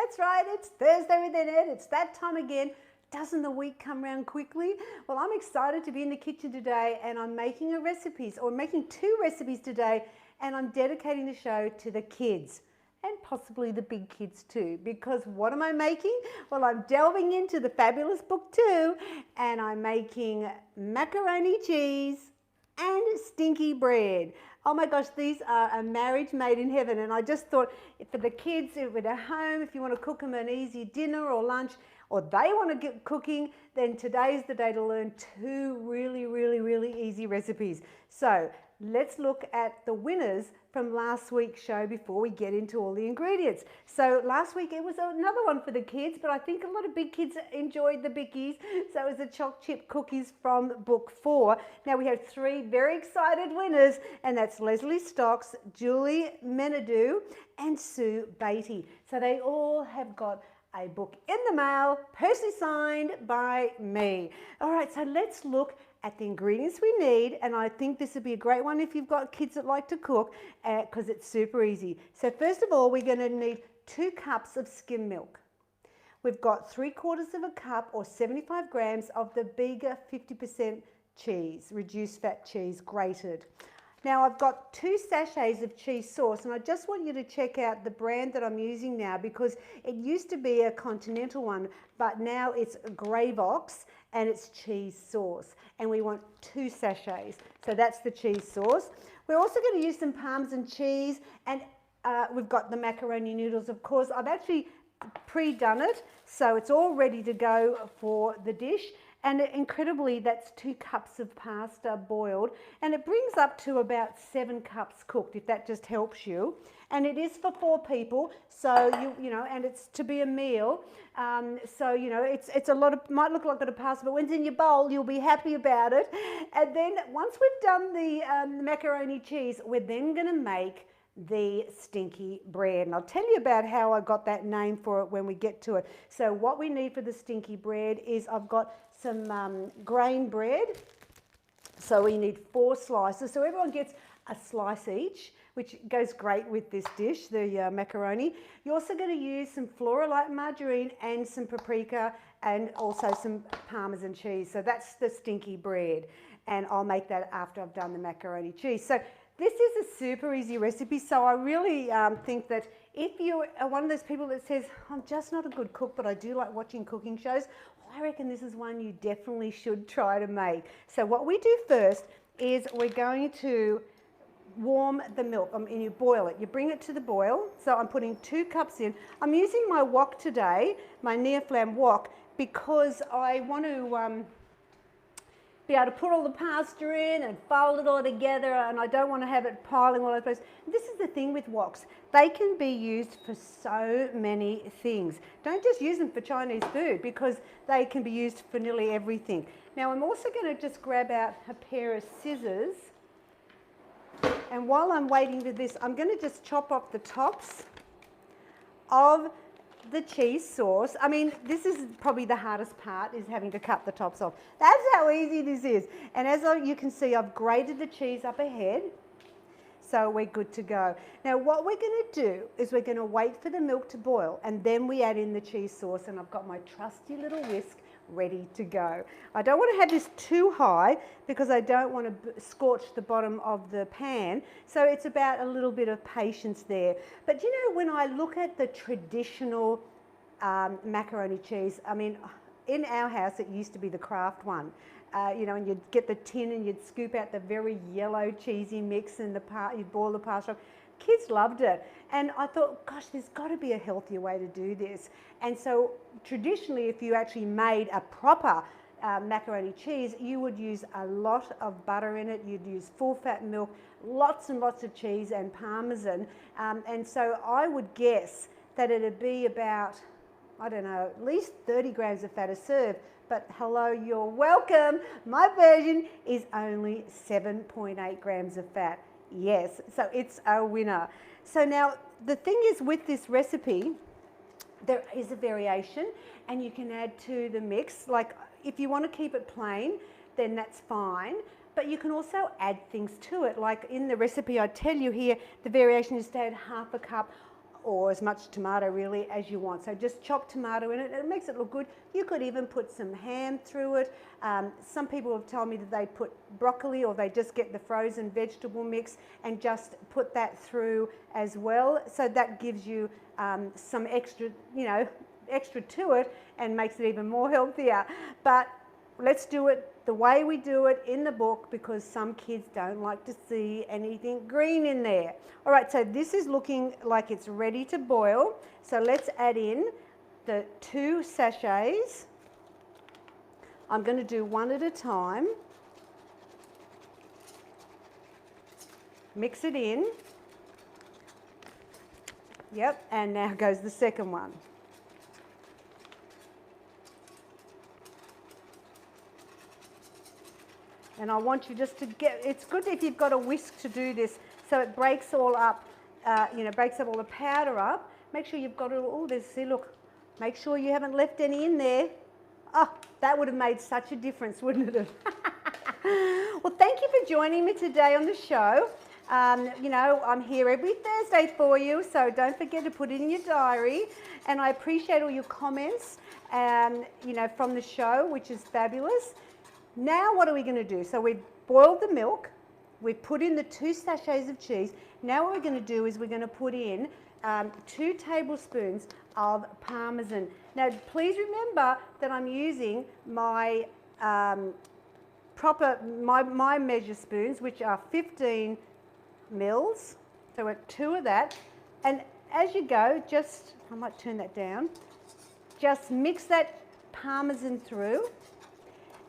That's right, it's Thursday with Annette. It's that time again. Doesn't the week come around quickly? Well, I'm excited to be in the kitchen today, and I'm making making two recipes today, and I'm dedicating the show to the kids and possibly the big kids too, because what am I making? Well, I'm delving into the fabulous book too, and I'm making macaroni cheese and stinky bread. Oh my gosh, these are a marriage made in heaven, and I just thought for the kids, if they're at home, if you want to cook them an easy dinner or lunch, or they want to get cooking, then today's the day to learn two really easy recipes. So let's look at the winners from last week's show before we get into all the ingredients. So last week it was another one for the kids, but I think a lot of big kids enjoyed the bickies. So it was the choc chip cookies from book 4. Now we have 3 very excited winners, and that's Leslie Stocks, Julie Menadou, and Sue Beatty. So they all have got a book in the mail, personally signed by me. All right, so let's look at the ingredients we need, and I think this would be a great one if you've got kids that like to cook, because it's super easy. So first of all, we're going to need 2 cups of skim milk. We've got 3/4 of a cup or 75 grams of the bigger 50% cheese, reduced fat cheese, grated. Now I've got 2 sachets of cheese sauce, and I just want you to check out the brand that I'm using now, because it used to be a continental one, but now it's Gravox and it's cheese sauce, and we want 2 sachets. So that's the cheese sauce. We're also going to use some Parmesan cheese, and we've got the macaroni noodles, of course. I've actually pre-done it, so it's all ready to go for the dish. And incredibly, that's 2 cups of pasta boiled, and it brings up to about 7 cups cooked, if that just helps you. And it is for 4 people, so you know, and it's to be a meal. So you know, it's a lot of, might look like a bit of pasta, but when it's in your bowl, you'll be happy about it. And then once we've done the macaroni cheese, we're then going to make the stinky bread, and I'll tell you about how I got that name for it when we get to it. So what we need for the stinky bread is I've got some grain bread, so we need 4 slices, so everyone gets a slice each, which goes great with this dish, the macaroni. You're also going to use some Flora-Light margarine and some paprika, and also some Parmesan cheese. So that's the stinky bread, and I'll make that after I've done the macaroni cheese. So this is a super easy recipe, so I really think that if you are one of those people that says, I'm just not a good cook, but I do like watching cooking shows, well, I reckon this is one you definitely should try to make. So what we do first is we're going to warm the milk. And you boil it. You bring it to the boil. So I'm putting 2 cups in. I'm using my wok today, my Neoflam wok, because I want to be able to put all the pasta in and fold it all together, and I don't want to have it piling all over the place. This is the thing with woks. They can be used for so many things. Don't just use them for Chinese food, because they can be used for nearly everything. Now I'm also going to just grab out a pair of scissors, and while I'm waiting for this, I'm going to just chop off the tops of the cheese sauce. I mean, this is probably the hardest part, is having to cut the tops off. That's how easy this is. And as you can see, I've grated the cheese up ahead, so we're good to go. Now what we're going to do is we're going to wait for the milk to boil, and then we add in the cheese sauce, and I've got my trusty little whisk ready to go. I don't want to have this too high, because I don't want to scorch the bottom of the pan, so it's about a little bit of patience there. But you know, when I look at the traditional macaroni cheese, I mean, in our house it used to be the Kraft one, you know, and you'd get the tin and you'd scoop out the very yellow cheesy mix, and you'd boil the pasta. Kids loved it, and I thought, gosh, there's got to be a healthier way to do this. And so traditionally, if you actually made a proper macaroni cheese, you would use a lot of butter in it, you'd use full fat milk, lots and lots of cheese and Parmesan, and so I would guess that it'd be about, I don't know, at least 30 grams of fat a serve. But hello, you're welcome. My version is only 7.8 grams of fat. Yes, so it's a winner. So now the thing is, with this recipe, there is a variation, and you can add to the mix. Like if you want to keep it plain, then that's fine. But you can also add things to it. Like in the recipe I tell you here, the variation is to add 1/2 cup or as much tomato really as you want. So just chop tomato in it, and it makes it look good. You could even put some ham through it. Some people have told me that they put broccoli, or they just get the frozen vegetable mix and just put that through as well. So that gives you some extra, extra to it and makes it even more healthier. But let's do it the way we do it in the book, because some kids don't like to see anything green in there. All right, so this is looking like it's ready to boil. So let's add in the 2 sachets. I'm going to do one at a time. Mix it in. Yep, and now goes the second one. And I want you just to get, it's good if you've got a whisk to do this, so it breaks all up, breaks up all the powder up. Make sure you've got it all, see, look, make sure you haven't left any in there. Oh, that would have made such a difference, wouldn't it? Well, thank you for joining me today on the show. I'm here every Thursday for you, so don't forget to put it in your diary. And I appreciate all your comments, from the show, which is fabulous. Now what are we going to do? So we've boiled the milk, we've put in the 2 sachets of cheese. Now what we're going to do is we're going to put in 2 tablespoons of Parmesan. Now please remember that I'm using my my measure spoons, which are 15 mils. So we're 2 of that. And as you go, I might turn that down, just mix that Parmesan through.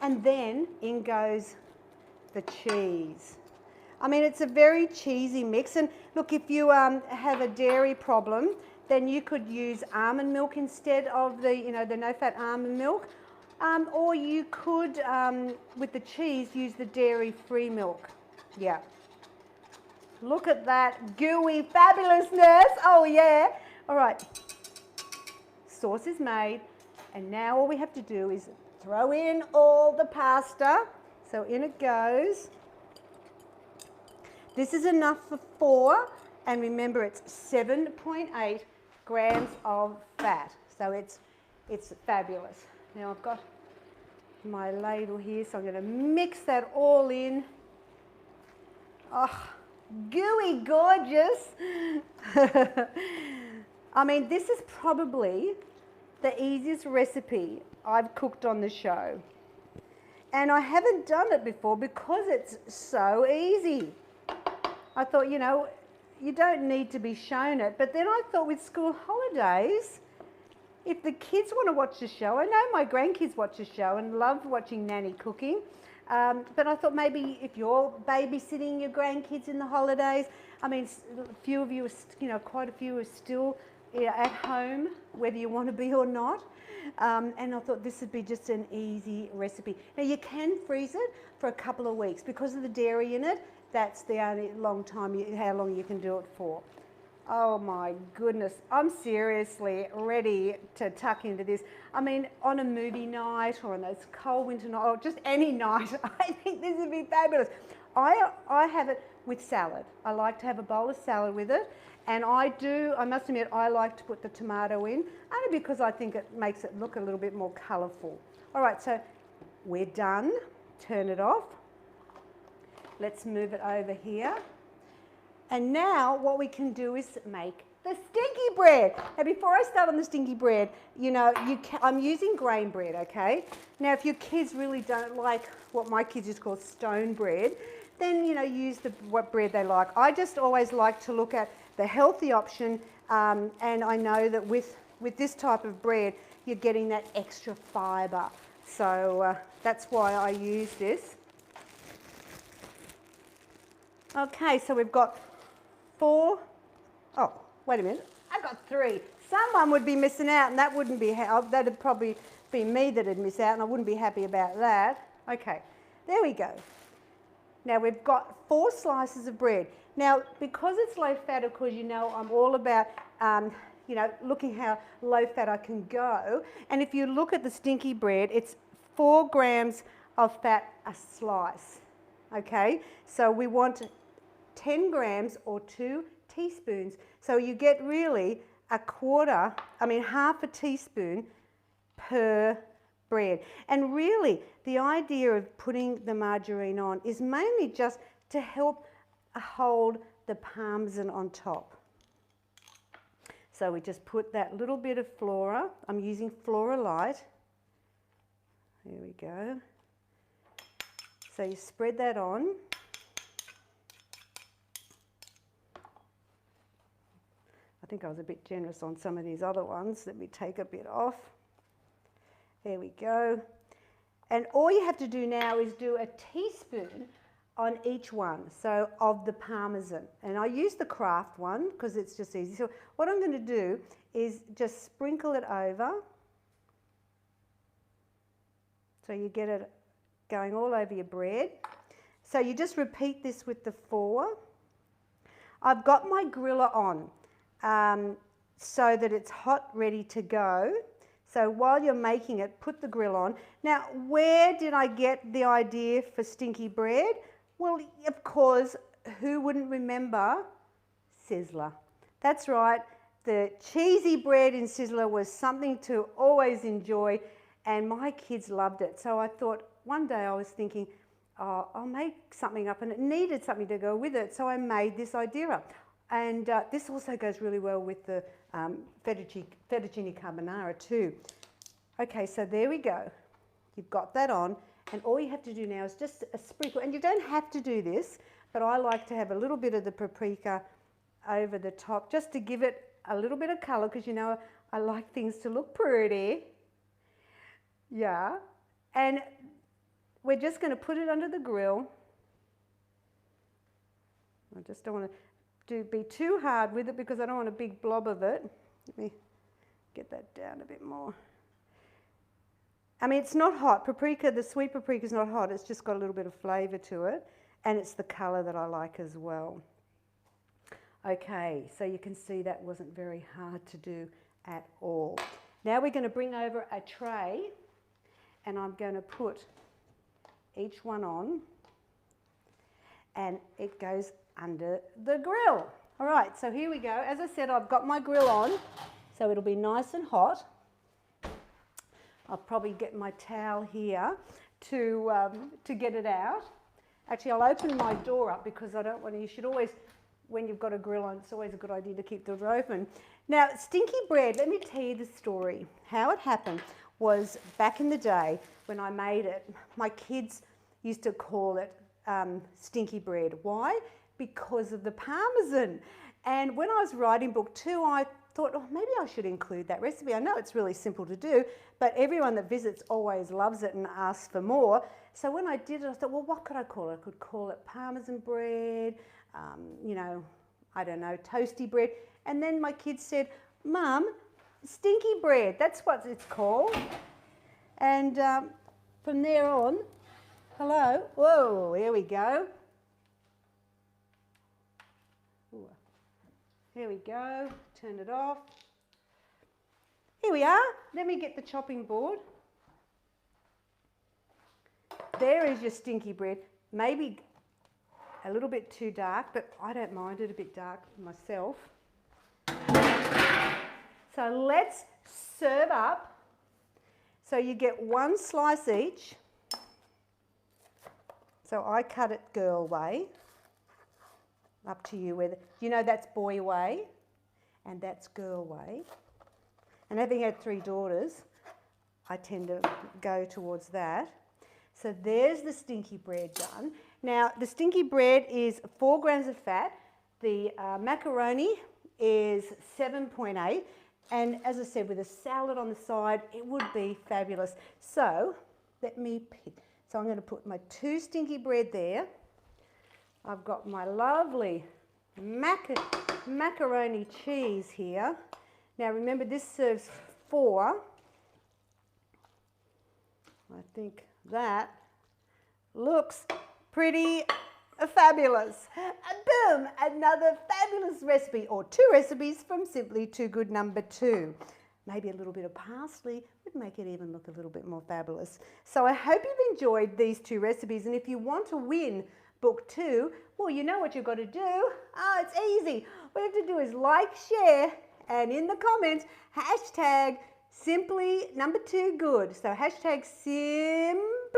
And then in goes the cheese. I mean, it's a very cheesy mix. And look, if you have a dairy problem, then you could use almond milk instead of the no-fat almond milk. Or you could, with the cheese, use the dairy-free milk. Yeah. Look at that gooey fabulousness. Oh, yeah. All right. Sauce is made. And now all we have to do is throw in all the pasta. So in it goes. This is enough for 4, and remember it's 7.8 grams of fat. So it's fabulous. Now I've got my ladle here, so I'm going to mix that all in. Oh, gooey gorgeous. I mean, this is probably the easiest recipe I've cooked on the show. And I haven't done it before because it's so easy. I thought, you don't need to be shown it. But then I thought with school holidays, if the kids want to watch the show, I know my grandkids watch the show and love watching Nanny cooking. But I thought maybe if you're babysitting your grandkids in the holidays, I mean, a few of you, quite a few are still at home, whether you want to be or not. And I thought this would be just an easy recipe. Now you can freeze it for a couple of weeks because of the dairy in it. That's the only how long you can do it for. Oh my goodness, I'm seriously ready to tuck into this. I mean, on a movie night or on those cold winter night, or just any night, I think this would be fabulous. I have it with salad. I like to have a bowl of salad with it. And I must admit, I like to put the tomato in, only because I think it makes it look a little bit more colourful. All right, so we're done. Turn it off. Let's move it over here. And now what we can do is make the stinky bread. Now before I start on the stinky bread, I'm using grain bread, okay? Now if your kids really don't like what my kids just call stone bread, then use what bread they like. I just always like to look at the healthy option, and I know that with this type of bread, you're getting that extra fibre. So that's why I use this. Okay, so we've got 4. Oh, wait a minute. I got 3. Someone would be missing out, and that wouldn't be that'd probably be me that'd miss out, and I wouldn't be happy about that. Okay, there we go. Now we've got 4 slices of bread. Now, because it's low fat, of course, I'm all about, looking how low fat I can go. And if you look at the stinky bread, it's 4 grams of fat a slice. Okay, so we want 10 grams or 2 teaspoons. So you get really half a teaspoon per bread. And really, the idea of putting the margarine on is mainly just to help hold the parmesan on top. So we just put that little bit of Flora. I'm using Flora Light. There we go. So you spread that on. I think I was a bit generous on some of these other ones. Let me take a bit off. There we go. And all you have to do now is do a teaspoon on each one, so of the Parmesan. And I use the Kraft one because it's just easy. So what I'm going to do is just sprinkle it over. So you get it going all over your bread. So you just repeat this with the 4. I've got my griller on so that it's hot, ready to go. So while you're making it, put the grill on. Now, where did I get the idea for Stinky Bread? Well, of course, who wouldn't remember Sizzler? That's right, the cheesy bread in Sizzler was something to always enjoy, and my kids loved it. So I thought, one day I was thinking, oh, I'll make something up, and it needed something to go with it, so I made this idea up. And this also goes really well with the fettuccine carbonara too. Okay, so there we go. You've got that on, and all you have to do now is just a sprinkle, and you don't have to do this, but I like to have a little bit of the paprika over the top just to give it a little bit of colour, because you know I like things to look pretty. Yeah, and we're just going to put it under the grill. I just don't want to be too hard with it because I don't want a big blob of it. Let me get that down a bit more. I mean, it's not hot. Paprika, the sweet paprika is not hot. It's just got a little bit of flavour to it, and it's the colour that I like as well. Okay, so you can see that wasn't very hard to do at all. Now we're going to bring over a tray, and I'm going to put each one on, and it goes under the grill. All right, so here we go. As I said, I've got my grill on, so it'll be nice and hot. I'll probably get my towel here to get it out. Actually, I'll open my door up because I don't want to, you should always, when you've got a grill on, it's always a good idea to keep the door open. Now, Stinky Bread, let me tell you the story. How it happened was back in the day when I made it, my kids used to call it Stinky Bread. Why? Because of the Parmesan. And when I was writing book 2, I thought, oh, maybe I should include that recipe. I know it's really simple to do, but everyone that visits always loves it and asks for more. So when I did it, I thought, well, what could I call it? I could call it Parmesan bread, you know, I don't know, toasty bread. And then my kids said, Mum, Stinky Bread, that's what it's called. And from there on, hello, whoa, here we go. Ooh. Here we go, turn it off. Here we are, let me get the chopping board. There is your Stinky Bread, maybe a little bit too dark, but I don't mind it a bit dark myself. So let's serve up. So you get 1 slice each. So I cut it girl way. Up to you whether, you know that's boy way and that's girl way. And having had 3 daughters, I tend to go towards that. So there's the Stinky Bread done. Now the Stinky Bread is 4 grams of fat. The macaroni is 7.8. And as I said, with a salad on the side, it would be fabulous. So let me pick. So I'm going to put my 2 Stinky Bread there. I've got my lovely macaroni cheese here. Now remember, this serves 4. I think that looks pretty fabulous. Boom! Another fabulous recipe, or 2 recipes from Symplytoogood number 2. Maybe a little bit of parsley would make it even look a little bit more fabulous. So I hope you've enjoyed these 2 recipes, and if you want to win book 2, well, you know what you've got to do. It's easy. What you have to do is like, share, and in the comments, hashtag Symply2good. So hashtag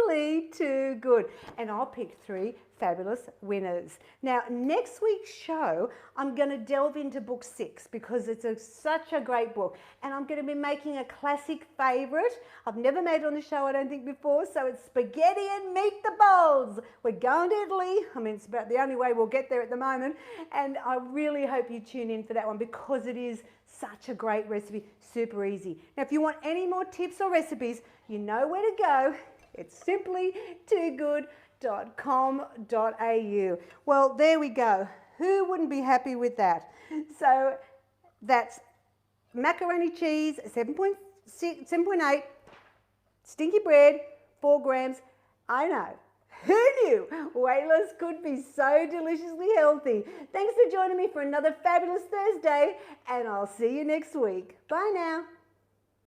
Symplytoogood. And I'll pick 3 fabulous winners. Now, next week's show, I'm going to delve into book 6 because it's such a great book. And I'm going to be making a classic favourite. I've never made it on the show, I don't think, before. So it's spaghetti and meatballs. We're going to Italy. I mean, it's about the only way we'll get there at the moment. And I really hope you tune in for that one because it is such a great recipe, super easy. Now, if you want any more tips or recipes, you know where to go. It's Symplytoogood.com.au. Well, there we go. Who wouldn't be happy with that? So that's macaroni cheese, 7.8, stinky bread, 4 grams. I know. Who knew weight loss could be so deliciously healthy? Thanks for joining me for another fabulous Thursday, and I'll see you next week. Bye now.